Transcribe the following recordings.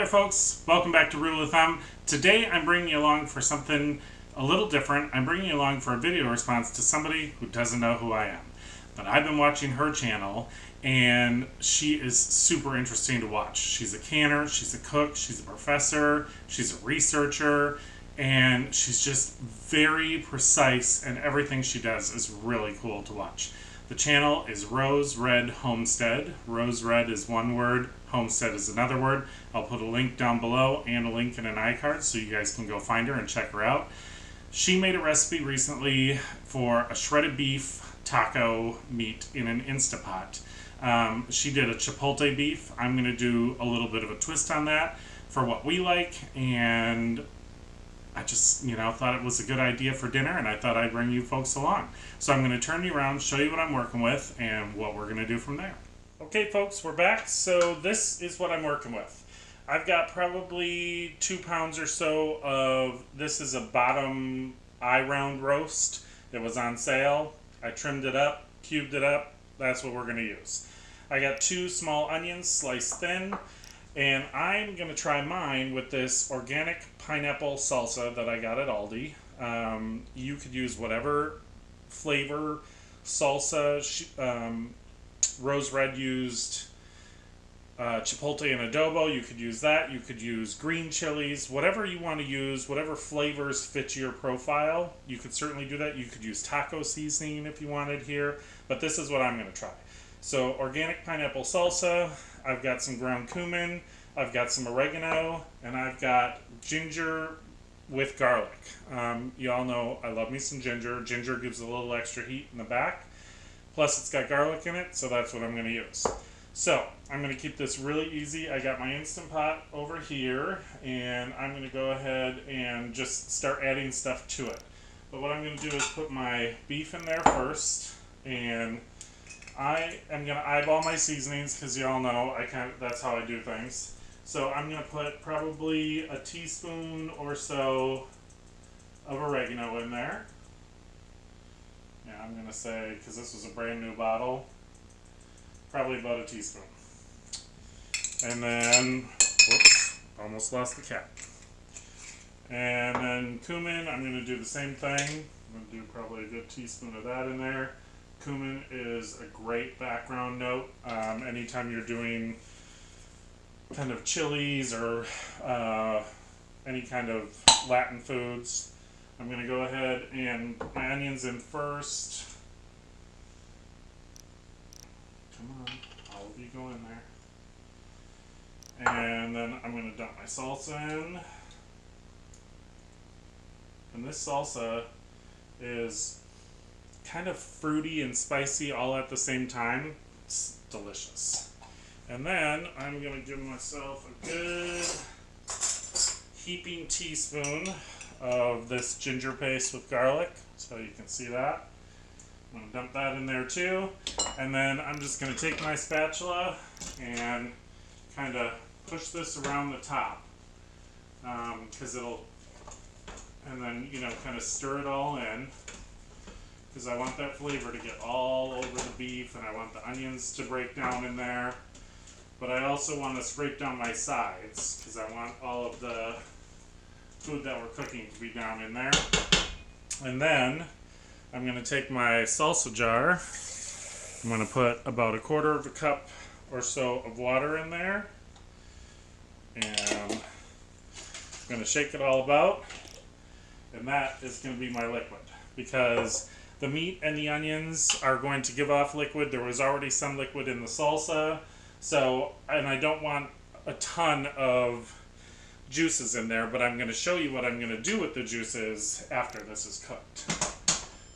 there folks, welcome back to Rule of Thumb. Today I'm bringing you along for something a little different. I'm bringing you along for a video response to somebody who doesn't know who I am. But I've been watching her channel and she is super interesting to watch. She's a canner, she's a cook, she's a professor, she's a researcher, and she's just very precise, and everything she does is really cool to watch. The channel is RoseRed Homestead. RoseRed is one word, Homestead is another word. I'll put a link down below and a link in an iCard so you guys can go find her and check her out. She made a recipe recently for a shredded beef taco meat in an Instapot. She did a chipotle beef. I'm going to do a little bit of a twist on that for what we like, and I just, thought it was a good idea for dinner, and I thought I'd bring you folks along. So I'm going to turn you around, show you what I'm working with, and what we're going to do from there. Okay, folks, we're back. So this is what I'm working with. I've got probably 2 pounds or so of, this is a bottom eye round roast. It was on sale. I trimmed it up, cubed it up. That's what we're going to use. I got 2 small onions sliced thin. And I'm going to try mine with this organic pineapple salsa that I got at Aldi. You could use whatever flavor salsa. RoseRed used chipotle and adobo. You could use that. You could use green chilies. Whatever you want to use, whatever flavors fit your profile, you could certainly do that. You could use taco seasoning if you wanted here. But this is what I'm going to try. So organic pineapple salsa, I've got some ground cumin, I've got some oregano, and I've got ginger with garlic. You all know I love me some ginger. Ginger gives a little extra heat in the back. Plus it's got garlic in it, so that's what I'm going to use. So I'm going to keep this really easy. I got my Instant Pot over here, and I'm going to go ahead and just start adding stuff to it. But what I'm going to do is put my beef in there first, and I am going to eyeball my seasonings because you all know that's how I do things. So I'm going to put probably a teaspoon or so of oregano in there. Yeah, I'm going to say, because this was a brand new bottle, probably about a teaspoon. And then, whoops, almost lost the cap. And then cumin, I'm going to do the same thing. I'm going to do probably a good teaspoon of that in there. Cumin is a great background note. Anytime you're doing kind of chilies or any kind of Latin foods. I'm going to go ahead and put my onions in first. Come on, all of you go in there. And then I'm going to dump my salsa in. And this salsa is kind of fruity and spicy all at the same time. It's delicious. And then I'm going to give myself a good heaping teaspoon of this ginger paste with garlic, so you can see that. I'm going to dump that in there too. And then I'm just going to take my spatula and kind of push this around the top, because and then, kind of stir it all in, because I want that flavor to get all over the beef, and I want the onions to break down in there. But I also want to scrape down my sides, because I want all of the food that we're cooking to be down in there. And then I'm going to take my salsa jar. I'm going to put about 1/4 cup or so of water in there. And I'm going to shake it all about. And that is going to be my liquid, because the meat and the onions are going to give off liquid. There was already some liquid in the salsa. So, and I don't want a ton of juices in there, but I'm going to show you what I'm going to do with the juices after this is cooked.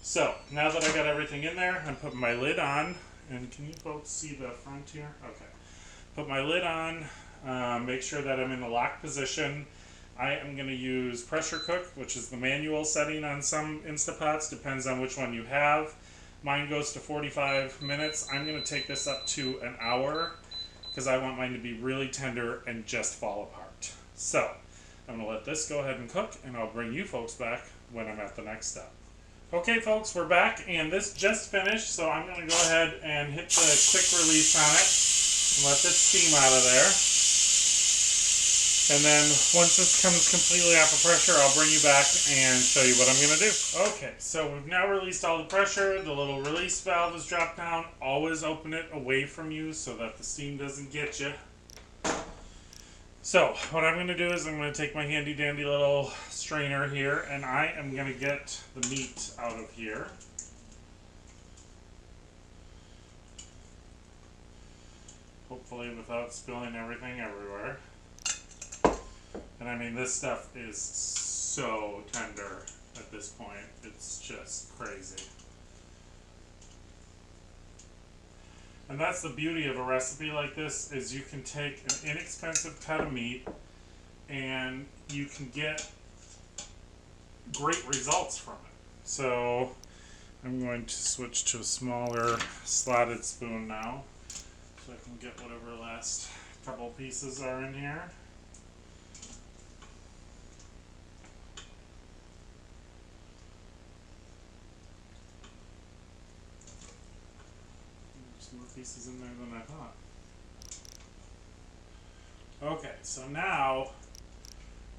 So, now that I got everything in there, I'm putting my lid on. And can you folks see the front here? Okay. Put my lid on, make sure that I'm in the lock position. I am going to use pressure cook, which is the manual setting on some Instapots, depends on which one you have. Mine goes to 45 minutes. I'm going to take this up to an hour, because I want mine to be really tender and just fall apart. So, I'm going to let this go ahead and cook, and I'll bring you folks back when I'm at the next step. Okay folks, we're back, and this just finished, so I'm going to go ahead and hit the quick release on it, and let this steam out of there. And then once this comes completely off of pressure, I'll bring you back and show you what I'm going to do. Okay, so we've now released all the pressure. The little release valve is dropped down. Always open it away from you so that the steam doesn't get you. So what I'm going to do is I'm going to take my handy dandy little strainer here and I am going to get the meat out of here. Hopefully without spilling everything everywhere. And I mean, this stuff is so tender at this point. It's just crazy. And that's the beauty of a recipe like this, is you can take an inexpensive cut of meat and you can get great results from it. So I'm going to switch to a smaller slotted spoon now so I can get whatever last couple pieces are in here. More pieces in there than I thought. Okay, so now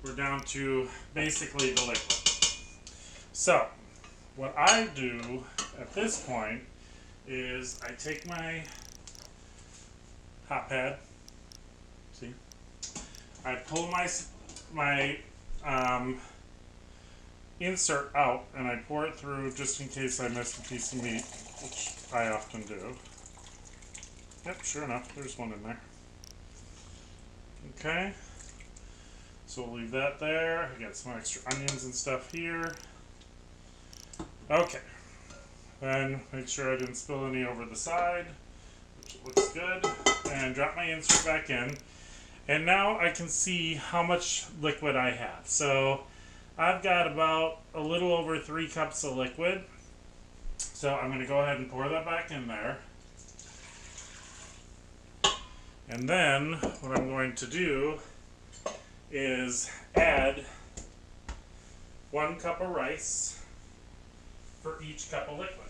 we're down to basically the liquid. So what I do at this point is I take my hot pad, see, I pull my insert out and I pour it through just in case I missed a piece of meat, which I often do. Yep, sure enough, there's one in there. Okay, so we'll leave that there. I got some extra onions and stuff here. Okay, then make sure I didn't spill any over the side, which looks good, and drop my insert back in. And now I can see how much liquid I have. So I've got about a little over 3 cups of liquid. So I'm going to go ahead and pour that back in there. And then what I'm going to do is add 1 cup of rice for each cup of liquid.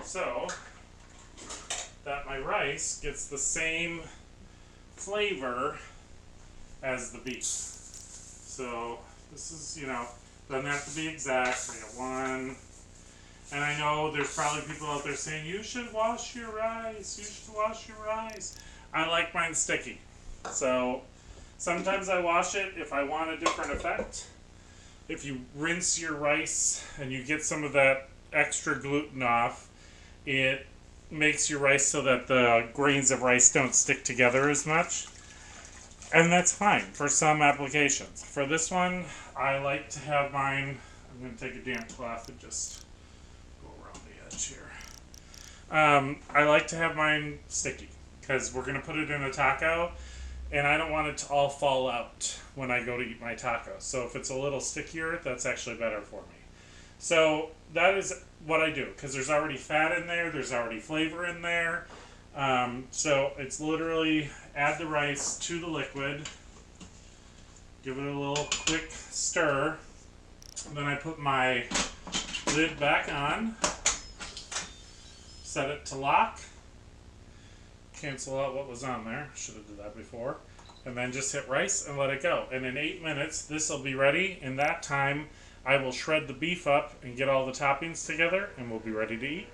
So that my rice gets the same flavor as the beef. So this is, doesn't have to be exact. I got 1. And I know there's probably people out there saying, you should wash your rice, you should wash your rice. I like mine sticky. So sometimes I wash it if I want a different effect. If you rinse your rice and you get some of that extra gluten off, it makes your rice so that the grains of rice don't stick together as much. And that's fine for some applications. For this one, I like to have mine, I'm going to take a damp cloth and just go around the edge here. I like to have mine sticky because we're going to put it in a taco and I don't want it to all fall out when I go to eat my taco. So if it's a little stickier, that's actually better for me. So that is what I do because there's already fat in there, there's already flavor in there. So it's literally add the rice to the liquid, give it a little quick stir, and then I put my lid back on, set it to lock, cancel out what was on there, should have did that before, and then just hit rice and let it go. And in 8 minutes this will be ready. In that time I will shred the beef up and get all the toppings together and we'll be ready to eat.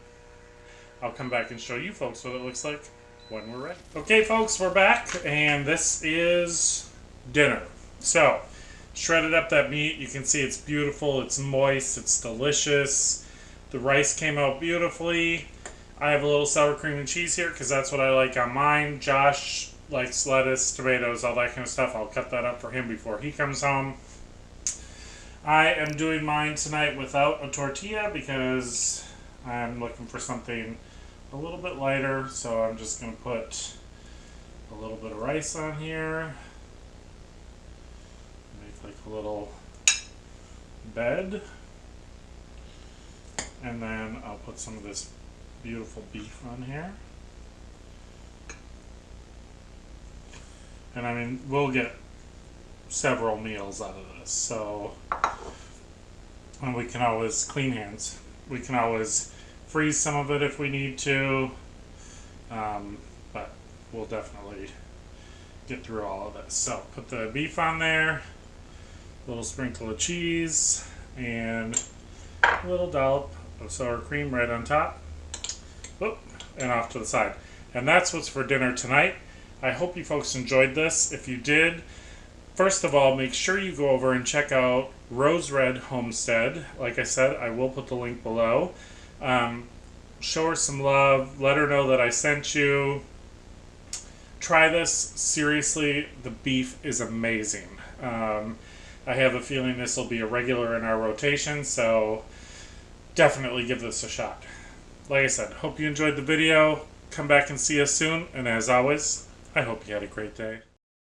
I'll come back and show you folks what it looks like when we're ready. Okay folks, we're back and this is dinner. So, shredded up that meat. You can see it's beautiful, it's moist, it's delicious. The rice came out beautifully. I have a little sour cream and cheese here because that's what I like on mine. Josh likes lettuce, tomatoes, all that kind of stuff. I'll cut that up for him before he comes home. I am doing mine tonight without a tortilla because I'm looking for something a little bit lighter, so I'm just going to put a little bit of rice on here, make like a little bed, and then I'll put some of this beautiful beef on here. And I mean, we'll get several meals out of this, so, and we can always, clean hands, we can always freeze some of it if we need to, but we'll definitely get through all of this. So put the beef on there, a little sprinkle of cheese, and a little dollop of sour cream right on top. Whoop, and off to the side. And that's what's for dinner tonight. I hope you folks enjoyed this. If you did, first of all, make sure you go over and check out RoseRed Homestead. Like I said, I will put the link below. Show her some love. Let her know that I sent you. Try this. Seriously, the beef is amazing. I have a feeling this will be a regular in our rotation, so definitely give this a shot. Like I said, hope you enjoyed the video. Come back and see us soon. And as always, I hope you had a great day.